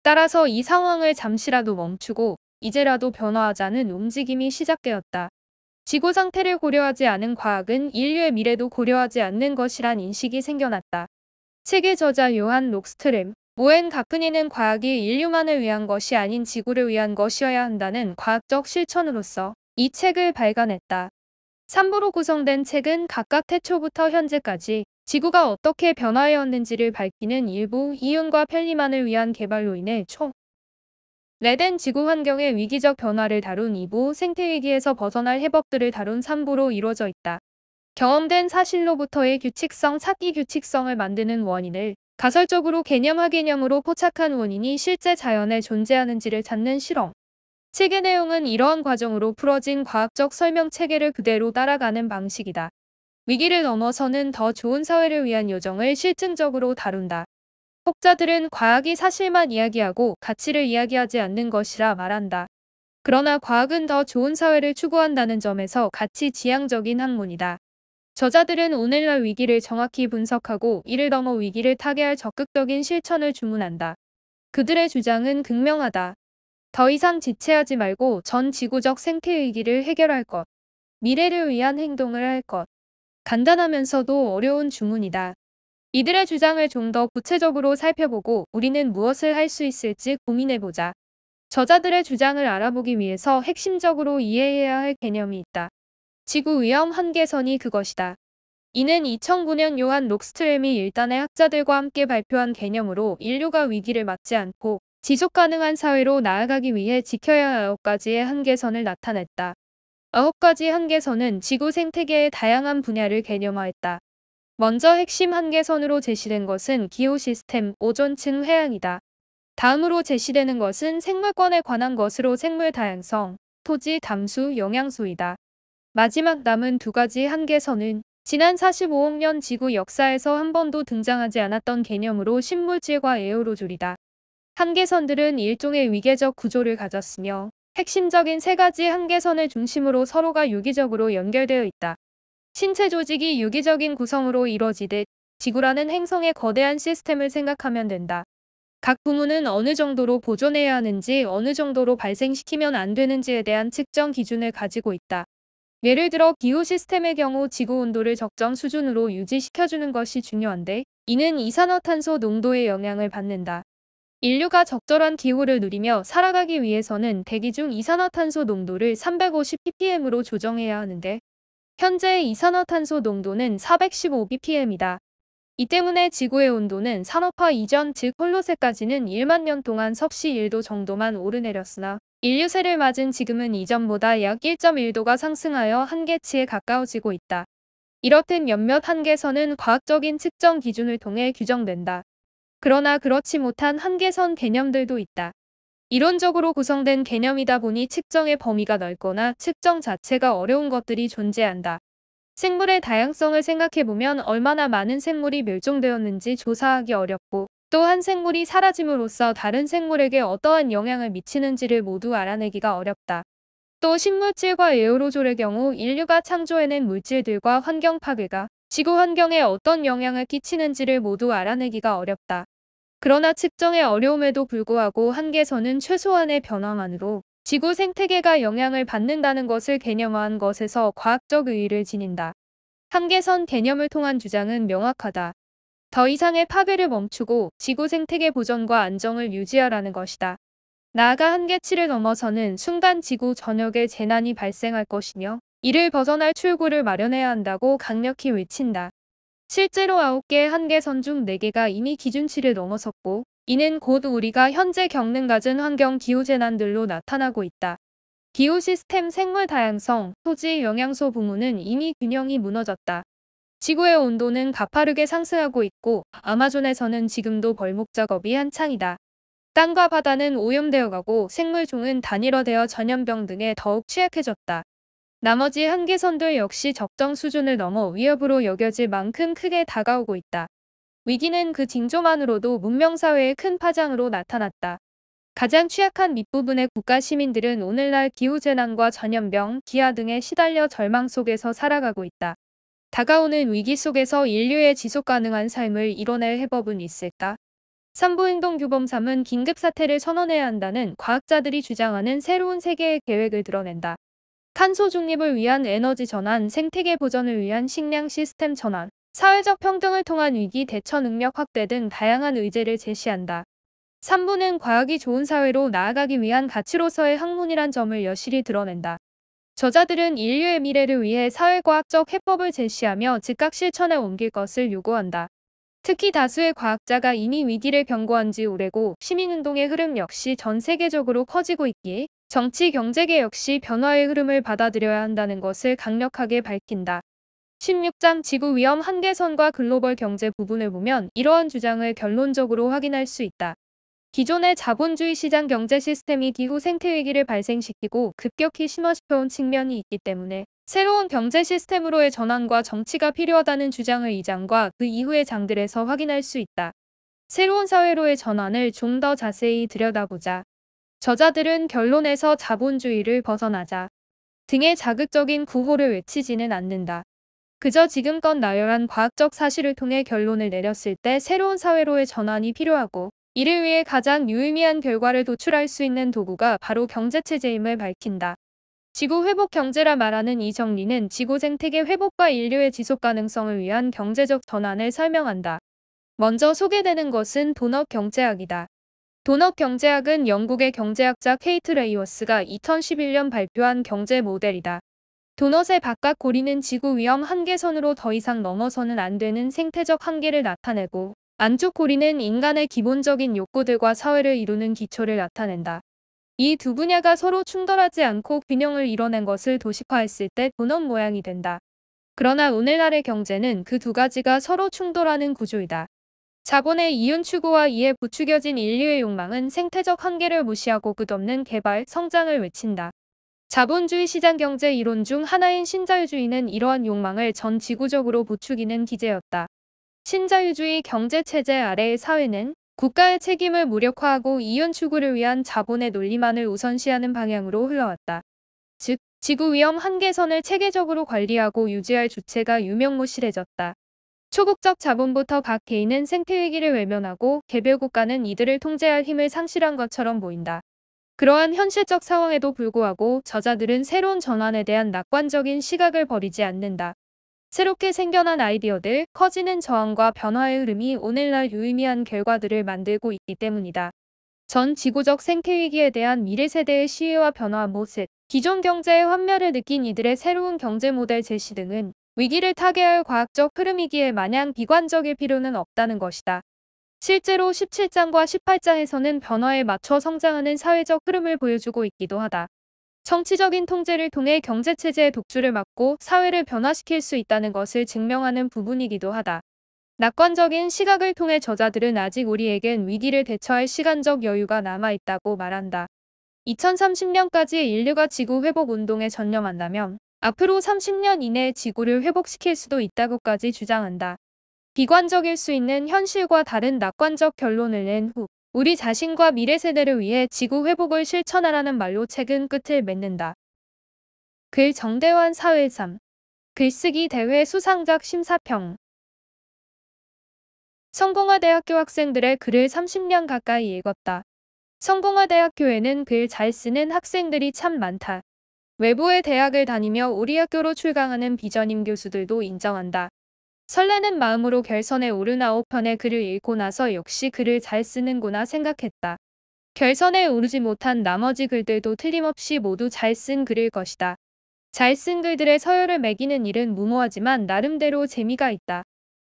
따라서 이 상황을 잠시라도 멈추고 이제라도 변화하자는 움직임이 시작되었다. 지구 상태를 고려하지 않은 과학은 인류의 미래도 고려하지 않는 것이란 인식이 생겨났다. 책의 저자 요한 록스트렘, 모엔 가프니는 과학이 인류만을 위한 것이 아닌 지구를 위한 것이어야 한다는 과학적 실천으로서 이 책을 발간했다. 3부로 구성된 책은 각각 태초부터 현재까지 지구가 어떻게 변화해왔는지를 밝히는 일부 이윤과 편리만을 위한 개발로 인해 레덴 지구 환경의 위기적 변화를 다룬 2부, 생태위기에서 벗어날 해법들을 다룬 3부로 이루어져 있다. 경험된 사실로부터의 규칙성, 찾기 규칙성을 만드는 원인을 가설적으로 개념화 개념으로 포착한 원인이 실제 자연에 존재하는지를 찾는 실험. 책의 내용은 이러한 과정으로 풀어진 과학적 설명 체계를 그대로 따라가는 방식이다. 위기를 넘어서는 더 좋은 사회를 위한 요정을 실증적으로 다룬다. 혹자들은 과학이 사실만 이야기하고 가치를 이야기하지 않는 것이라 말한다. 그러나 과학은 더 좋은 사회를 추구한다는 점에서 가치 지향적인 학문이다. 저자들은 오늘날 위기를 정확히 분석하고 이를 넘어 위기를 타개할 적극적인 실천을 주문한다. 그들의 주장은 극명하다. 더 이상 지체하지 말고 전 지구적 생태위기를 해결할 것. 미래를 위한 행동을 할 것. 간단하면서도 어려운 주문이다. 이들의 주장을 좀 더 구체적으로 살펴보고 우리는 무엇을 할 수 있을지 고민해보자. 저자들의 주장을 알아보기 위해서 핵심적으로 이해해야 할 개념이 있다. 지구 위험 한계선이 그것이다. 이는 2009년 요한 록스트렘이 일단의 학자들과 함께 발표한 개념으로 인류가 위기를 맞지 않고 지속가능한 사회로 나아가기 위해 지켜야 할 9가지의 한계선을 나타냈다. 9가지 한계선은 지구 생태계의 다양한 분야를 개념화했다. 먼저 핵심 한계선으로 제시된 것은 기후 시스템, 오존층 해양이다. 다음으로 제시되는 것은 생물권에 관한 것으로 생물 다양성, 토지, 담수, 영양소이다. 마지막 남은 2가지 한계선은 지난 45억 년 지구 역사에서 한 번도 등장하지 않았던 개념으로 신물질과 에어로졸이다. 한계선들은 일종의 위계적 구조를 가졌으며 핵심적인 3가지 한계선을 중심으로 서로가 유기적으로 연결되어 있다. 신체 조직이 유기적인 구성으로 이루어지듯 지구라는 행성의 거대한 시스템을 생각하면 된다. 각 부문은 어느 정도로 보존해야 하는지 어느 정도로 발생시키면 안 되는지에 대한 측정 기준을 가지고 있다. 예를 들어 기후 시스템의 경우 지구 온도를 적정 수준으로 유지시켜주는 것이 중요한데 이는 이산화탄소 농도의 영향을 받는다. 인류가 적절한 기후를 누리며 살아가기 위해서는 대기 중 이산화탄소 농도를 350ppm으로 조정해야 하는데 현재의 이산화탄소 농도는 415ppm이다. 이 때문에 지구의 온도는 산업화 이전 즉 홀로세까지는 1만 년 동안 섭씨 1도 정도만 오르내렸으나 인류 세를 맞은 지금은 이전보다 약 1.1도가 상승하여 한계치에 가까워지고 있다. 이렇듯 몇몇 한계선은 과학적인 측정 기준을 통해 규정된다. 그러나 그렇지 못한 한계선 개념들도 있다. 이론적으로 구성된 개념이다 보니 측정의 범위가 넓거나 측정 자체가 어려운 것들이 존재한다. 생물의 다양성을 생각해보면 얼마나 많은 생물이 멸종되었는지 조사하기 어렵고 또 한 생물이 사라짐으로써 다른 생물에게 어떠한 영향을 미치는지를 모두 알아내기가 어렵다. 또 신물질과 에어로졸의 경우 인류가 창조해낸 물질들과 환경 파괴가 지구 환경에 어떤 영향을 끼치는지를 모두 알아내기가 어렵다. 그러나 측정의 어려움에도 불구하고 한계선은 최소한의 변화만으로 지구 생태계가 영향을 받는다는 것을 개념화한 것에서 과학적 의의를 지닌다. 한계선 개념을 통한 주장은 명확하다. 더 이상의 파괴를 멈추고 지구 생태계 보전과 안정을 유지하라는 것이다. 나아가 한계치를 넘어서는 순간 지구 전역에 재난이 발생할 것이며 이를 벗어날 출구를 마련해야 한다고 강력히 외친다. 실제로 9개의 한계선 중 4개가 이미 기준치를 넘어섰고 이는 곧 우리가 현재 겪는 갖은 환경 기후재난들로 나타나고 있다. 기후 시스템 생물 다양성, 토지 영양소 부문은 이미 균형이 무너졌다. 지구의 온도는 가파르게 상승하고 있고 아마존에서는 지금도 벌목 작업이 한창이다. 땅과 바다는 오염되어 가고 생물종은 단일화되어 전염병 등에 더욱 취약해졌다. 나머지 한계선들 역시 적정 수준을 넘어 위협으로 여겨질 만큼 크게 다가오고 있다. 위기는 그 징조만으로도 문명사회의 큰 파장으로 나타났다. 가장 취약한 밑부분의 국가 시민들은 오늘날 기후재난과 전염병, 기아 등에 시달려 절망 속에서 살아가고 있다. 다가오는 위기 속에서 인류의 지속가능한 삶을 이뤄낼 해법은 있을까? 산부인동규범 3은 긴급사태를 선언해야 한다는 과학자들이 주장하는 새로운 세계의 계획을 드러낸다. 탄소 중립을 위한 에너지 전환, 생태계 보전을 위한 식량 시스템 전환, 사회적 평등을 통한 위기 대처 능력 확대 등 다양한 의제를 제시한다. 3부는 과학이 좋은 사회로 나아가기 위한 가치로서의 학문이란 점을 여실히 드러낸다. 저자들은 인류의 미래를 위해 사회과학적 해법을 제시하며 즉각 실천에 옮길 것을 요구한다. 특히 다수의 과학자가 이미 위기를 경고한 지 오래고 시민운동의 흐름 역시 전 세계적으로 커지고 있기에 정치 경제계 역시 변화의 흐름을 받아들여야 한다는 것을 강력하게 밝힌다. 16장 지구 위험 한계선과 글로벌 경제 부분을 보면 이러한 주장을 결론적으로 확인할 수 있다. 기존의 자본주의 시장 경제 시스템이 기후 생태 위기를 발생시키고 급격히 심화시켜온 측면이 있기 때문에 새로운 경제 시스템으로의 전환과 정치가 필요하다는 주장을 이 장과 그 이후의 장들에서 확인할 수 있다. 새로운 사회로의 전환을 좀 더 자세히 들여다보자. 저자들은 결론에서 자본주의를 벗어나자 등의 자극적인 구호를 외치지는 않는다. 그저 지금껏 나열한 과학적 사실을 통해 결론을 내렸을 때 새로운 사회로의 전환이 필요하고 이를 위해 가장 유의미한 결과를 도출할 수 있는 도구가 바로 경제체제임을 밝힌다. 지구 회복 경제라 말하는 이 정리는 지구 생태계 회복과 인류의 지속 가능성을 위한 경제적 전환을 설명한다. 먼저 소개되는 것은 도넛 경제학이다. 도넛 경제학은 영국의 경제학자 케이트 레이워스가 2011년 발표한 경제 모델이다. 도넛의 바깥 고리는 지구 위험 한계선으로 더 이상 넘어서는 안 되는 생태적 한계를 나타내고 안쪽 고리는 인간의 기본적인 욕구들과 사회를 이루는 기초를 나타낸다. 이 두 분야가 서로 충돌하지 않고 균형을 이뤄낸 것을 도식화했을 때 도넛 모양이 된다. 그러나 오늘날의 경제는 그 두 가지가 서로 충돌하는 구조이다. 자본의 이윤 추구와 이에 부추겨진 인류의 욕망은 생태적 한계를 무시하고 끝없는 개발, 성장을 외친다. 자본주의 시장경제 이론 중 하나인 신자유주의는 이러한 욕망을 전 지구적으로 부추기는 기제였다. 신자유주의 경제체제 아래의 사회는 국가의 책임을 무력화하고 이윤 추구를 위한 자본의 논리만을 우선시하는 방향으로 흘러왔다. 즉, 지구 위험 한계선을 체계적으로 관리하고 유지할 주체가 유명무실해졌다. 초국적 자본부터 각 개인은 생태위기를 외면하고 개별 국가는 이들을 통제할 힘을 상실한 것처럼 보인다. 그러한 현실적 상황에도 불구하고 저자들은 새로운 전환에 대한 낙관적인 시각을 버리지 않는다. 새롭게 생겨난 아이디어들, 커지는 저항과 변화의 흐름이 오늘날 유의미한 결과들을 만들고 있기 때문이다. 전 지구적 생태위기에 대한 미래 세대의 시위와 변화 모습, 기존 경제의 환멸을 느낀 이들의 새로운 경제 모델 제시 등은 위기를 타개할 과학적 흐름이기에 마냥 비관적일 필요는 없다는 것이다. 실제로 17장과 18장에서는 변화에 맞춰 성장하는 사회적 흐름을 보여주고 있기도 하다. 정치적인 통제를 통해 경제체제의 독주를 막고 사회를 변화시킬 수 있다는 것을 증명하는 부분이기도 하다. 낙관적인 시각을 통해 저자들은 아직 우리에겐 위기를 대처할 시간적 여유가 남아있다고 말한다. 2030년까지 인류가 지구 회복 운동에 전념한다면 앞으로 30년 이내에 지구를 회복시킬 수도 있다고까지 주장한다. 비관적일 수 있는 현실과 다른 낙관적 결론을 낸 후 우리 자신과 미래 세대를 위해 지구 회복을 실천하라는 말로 책은 끝을 맺는다. 글 정대환 사회삼 글쓰기 대회 수상작 심사평 성공화대학교 학생들의 글을 30년 가까이 읽었다. 성공화대학교에는 글 잘 쓰는 학생들이 참 많다. 외부의 대학을 다니며 우리 학교로 출강하는 비전임 교수들도 인정한다. 설레는 마음으로 결선에 오른 9편의 글을 읽고 나서 역시 글을 잘 쓰는구나 생각했다. 결선에 오르지 못한 나머지 글들도 틀림없이 모두 잘 쓴 글일 것이다. 잘 쓴 글들의 서열을 매기는 일은 무모하지만 나름대로 재미가 있다.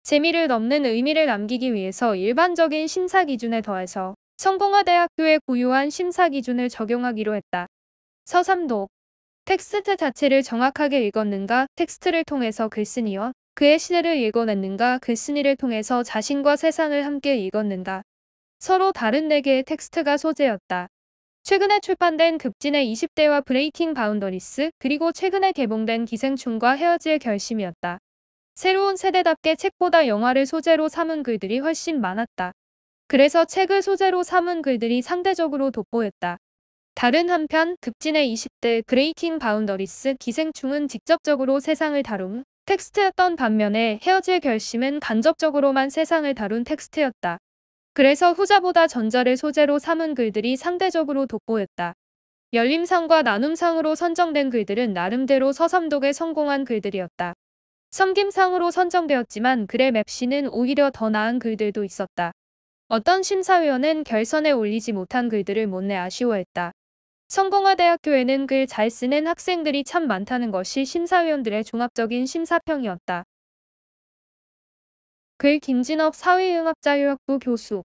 재미를 넘는 의미를 남기기 위해서 일반적인 심사 기준에 더해서 성공회대학교의 고유한 심사 기준을 적용하기로 했다. 서삼독. 텍스트 자체를 정확하게 읽었는가, 텍스트를 통해서 글쓴이와 그의 시대를 읽어냈는가, 글쓴이를 통해서 자신과 세상을 함께 읽었는가. 서로 다른 4개의 텍스트가 소재였다. 최근에 출판된 급진의 20대와 브레이킹 바운더리스, 그리고 최근에 개봉된 기생충과 헤어질 결심이었다. 새로운 세대답게 책보다 영화를 소재로 삼은 글들이 훨씬 많았다. 그래서 책을 소재로 삼은 글들이 상대적으로 돋보였다. 다른 한편 급진의 20대, 브레이킹 바운더리스, 기생충은 직접적으로 세상을 다룬 텍스트였던 반면에 헤어질 결심은 간접적으로만 세상을 다룬 텍스트였다. 그래서 후자보다 전자를 소재로 삼은 글들이 상대적으로 돋보였다. 열림상과 나눔상으로 선정된 글들은 나름대로 서삼독에 성공한 글들이었다. 섬김상으로 선정되었지만 글의 맵시는 오히려 더 나은 글들도 있었다. 어떤 심사위원은 결선에 올리지 못한 글들을 못내 아쉬워했다. 성공회대학교에는 글 잘 쓰는 학생들이 참 많다는 것이 심사위원들의 종합적인 심사평이었다. 글 김진업 사회융합자유학부 교수.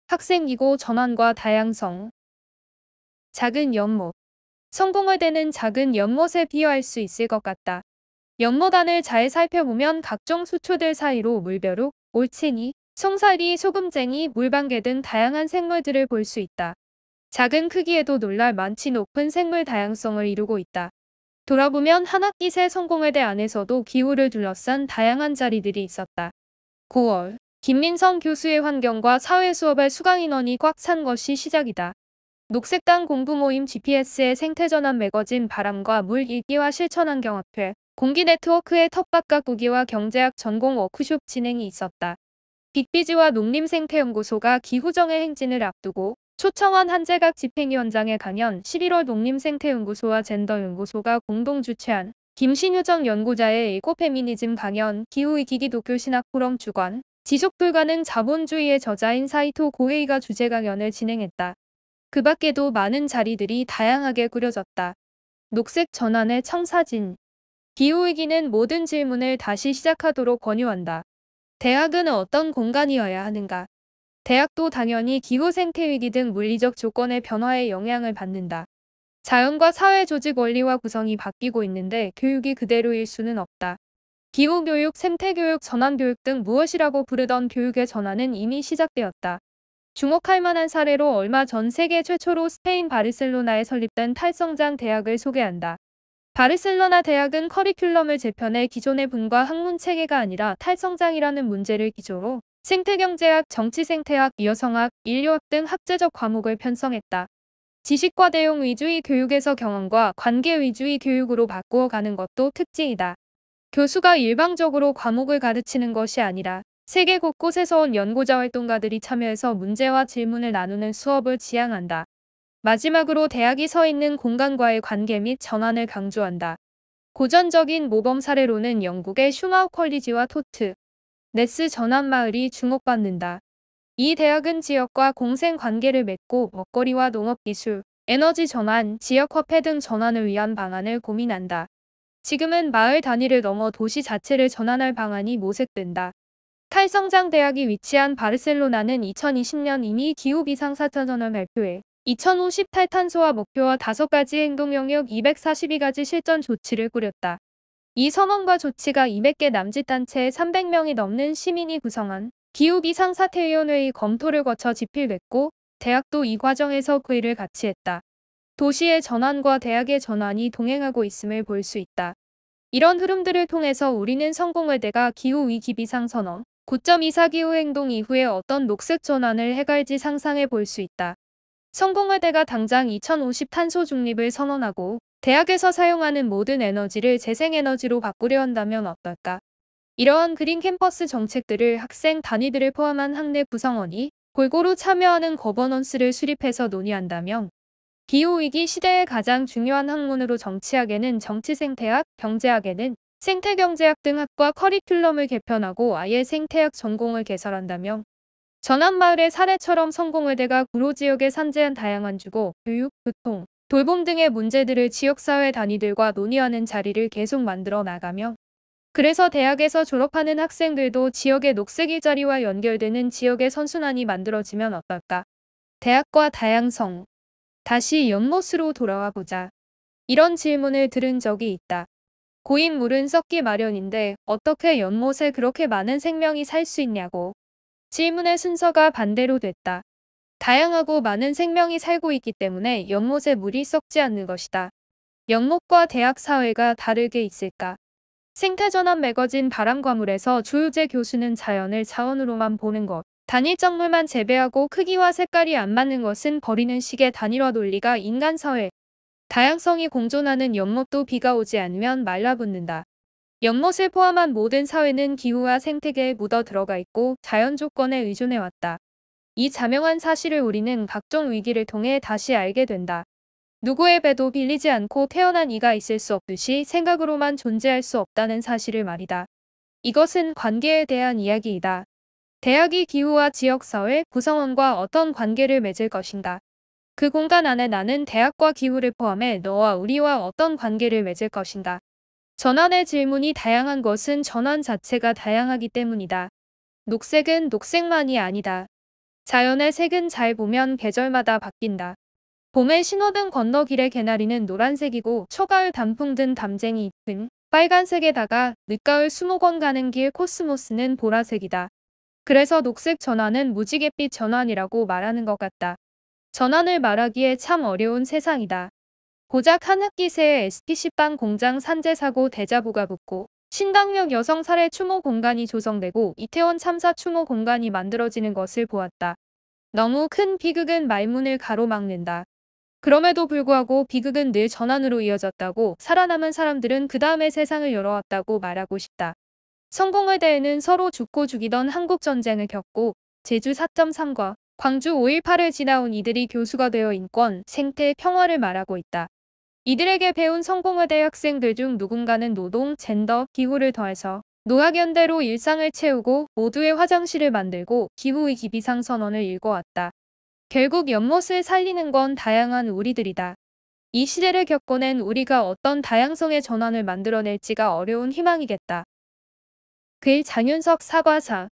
학생기고 전환과 다양성. 작은 연못. 성공회대는 작은 연못에 비유할 수 있을 것 같다. 연못안을 잘 살펴보면 각종 수초들 사이로 물벼룩, 올챙이, 송사리, 소금쟁이, 물방개 등 다양한 생물들을 볼 수 있다. 작은 크기에도 놀랄 많지 높은 생물 다양성을 이루고 있다. 돌아보면 한 학기 새 성공회대 안에서도 기후를 둘러싼 다양한 자리들이 있었다. 9월, 김민성 교수의 환경과 사회 수업의 수강 인원이 꽉 찬 것이 시작이다. 녹색당 공부 모임 GPS의 생태전환 매거진 바람과 물 읽기와 실천환경학회, 공기 네트워크의 텃밭 가꾸기와 경제학 전공 워크숍 진행이 있었다. 빅비지와 농림생태연구소가 기후정의 행진을 앞두고 초청한 한재각 집행위원장의 강연, 11월 농림생태연구소와 젠더연구소가 공동 주최한 김신유정 연구자의 에코페미니즘 강연, 기후위기기 도쿄신학 포럼 주관, 지속불가능 자본주의의 저자인 사이토 고헤이가 주제 강연을 진행했다. 그 밖에도 많은 자리들이 다양하게 꾸려졌다. 녹색 전환의 청사진. 기후위기는 모든 질문을 다시 시작하도록 권유한다. 대학은 어떤 공간이어야 하는가? 대학도 당연히 기후 생태위기 등 물리적 조건의 변화에 영향을 받는다. 자연과 사회 조직 원리와 구성이 바뀌고 있는데 교육이 그대로일 수는 없다. 기후교육, 생태교육, 전환교육 등 무엇이라고 부르던 교육의 전환은 이미 시작되었다. 주목할 만한 사례로 얼마 전 세계 최초로 스페인 바르셀로나에 설립된 탈성장 대학을 소개한다. 바르셀로나 대학은 커리큘럼을 재편해 기존의 분과 학문 체계가 아니라 탈성장이라는 문제를 기조로 생태경제학, 정치생태학, 여성학, 인류학 등 학제적 과목을 편성했다. 지식과 내용 위주의 교육에서 경험과 관계 위주의 교육으로 바꾸어 가는 것도 특징이다. 교수가 일방적으로 과목을 가르치는 것이 아니라 세계 곳곳에서 온 연구자 활동가들이 참여해서 문제와 질문을 나누는 수업을 지향한다. 마지막으로 대학이 서 있는 공간과의 관계 및 전환을 강조한다. 고전적인 모범 사례로는 영국의 슈마우 컬리지와 토트, 네스 전환마을이 주목받는다. 이 대학은 지역과 공생 관계를 맺고 먹거리와 농업기술, 에너지 전환, 지역화폐 등 전환을 위한 방안을 고민한다. 지금은 마을 단위를 넘어 도시 자체를 전환할 방안이 모색된다. 탈성장 대학이 위치한 바르셀로나는 2020년 이미 기후 비상사태전을 발표해 2050 탈탄소화 목표와 5가지 행동 영역 242가지 실전 조치를 꾸렸다. 이 선언과 조치가 200개 남짓단체의 300명이 넘는 시민이 구성한 기후비상사태위원회의 검토를 거쳐 집필됐고 대학도 이 과정에서 그 일을 같이 했다. 도시의 전환과 대학의 전환이 동행하고 있음을 볼 수 있다. 이런 흐름들을 통해서 우리는 성공회대가 기후위기 비상선언, 9.24 기후행동 이후에 어떤 녹색 전환을 해갈지 상상해 볼 수 있다. 성공회대가 당장 2050 탄소 중립을 선언하고 대학에서 사용하는 모든 에너지를 재생에너지로 바꾸려 한다면 어떨까? 이러한 그린 캠퍼스 정책들을 학생 단위들을 포함한 학내 구성원이 골고루 참여하는 거버넌스를 수립해서 논의한다면 기후위기 시대의 가장 중요한 학문으로 정치학에는 정치생태학, 경제학에는 생태경제학 등 학과 커리큘럼을 개편하고 아예 생태학 전공을 개설한다면 전환마을의 사례처럼 성공회대가 구로 지역에 산재한 다양한 주거, 교육, 교통, 돌봄 등의 문제들을 지역사회 단위들과 논의하는 자리를 계속 만들어 나가며 그래서 대학에서 졸업하는 학생들도 지역의 녹색 일자리와 연결되는 지역의 선순환이 만들어지면 어떨까? 대학과 다양성. 다시 연못으로 돌아와 보자. 이런 질문을 들은 적이 있다. 고인 물은 썩기 마련인데 어떻게 연못에 그렇게 많은 생명이 살 수 있냐고. 질문의 순서가 반대로 됐다. 다양하고 많은 생명이 살고 있기 때문에 연못에 물이 썩지 않는 것이다. 연못과 대학 사회가 다르게 있을까? 생태전환 매거진 바람과물에서 조효재 교수는 자연을 자원으로만 보는 것, 단일적물만 재배하고 크기와 색깔이 안 맞는 것은 버리는 식의 단일화 논리가 인간 사회, 다양성이 공존하는 연못도 비가 오지 않으면 말라붙는다. 연못을 포함한 모든 사회는 기후와 생태계에 묻어 들어가 있고 자연 조건에 의존해왔다. 이 자명한 사실을 우리는 각종 위기를 통해 다시 알게 된다. 누구의 배도 빌리지 않고 태어난 이가 있을 수 없듯이 생각으로만 존재할 수 없다는 사실을 말이다. 이것은 관계에 대한 이야기이다. 대학이 기후와 지역사회, 구성원과 어떤 관계를 맺을 것인가. 그 공간 안에 나는 대학과 기후를 포함해 너와 우리와 어떤 관계를 맺을 것인가. 전환의 질문이 다양한 것은 전환 자체가 다양하기 때문이다. 녹색은 녹색만이 아니다. 자연의 색은 잘 보면 계절마다 바뀐다. 봄에 신호등 건너길의 개나리는 노란색이고 초가을 단풍 든 담쟁이 잎은 빨간색에다가 늦가을 수목원 가는 길 코스모스는 보라색이다. 그래서 녹색 전환은 무지갯빛 전환이라고 말하는 것 같다. 전환을 말하기에 참 어려운 세상이다. 고작 한 학기 새에 SPC빵 공장 산재 사고 대자보가 붙고 신당역 여성 살해 추모 공간이 조성되고 이태원 참사 추모 공간이 만들어지는 것을 보았다. 너무 큰 비극은 말문을 가로막는다. 그럼에도 불구하고 비극은 늘 전환으로 이어졌다고 살아남은 사람들은 그 다음에 세상을 열어왔다고 말하고 싶다. 성공회대에는 서로 죽고 죽이던 한국전쟁을 겪고 제주 4.3과 광주 5.18을 지나온 이들이 교수가 되어 인권, 생태, 평화를 말하고 있다. 이들에게 배운 성공회대 학생들 중 누군가는 노동, 젠더, 기후를 더해서 노학연대로 일상을 채우고 모두의 화장실을 만들고 기후위기 비상선언을 읽어왔다. 결국 연못을 살리는 건 다양한 우리들이다. 이 시대를 겪어낸 우리가 어떤 다양성의 전환을 만들어낼지가 어려운 희망이겠다. 글 장윤석 사과사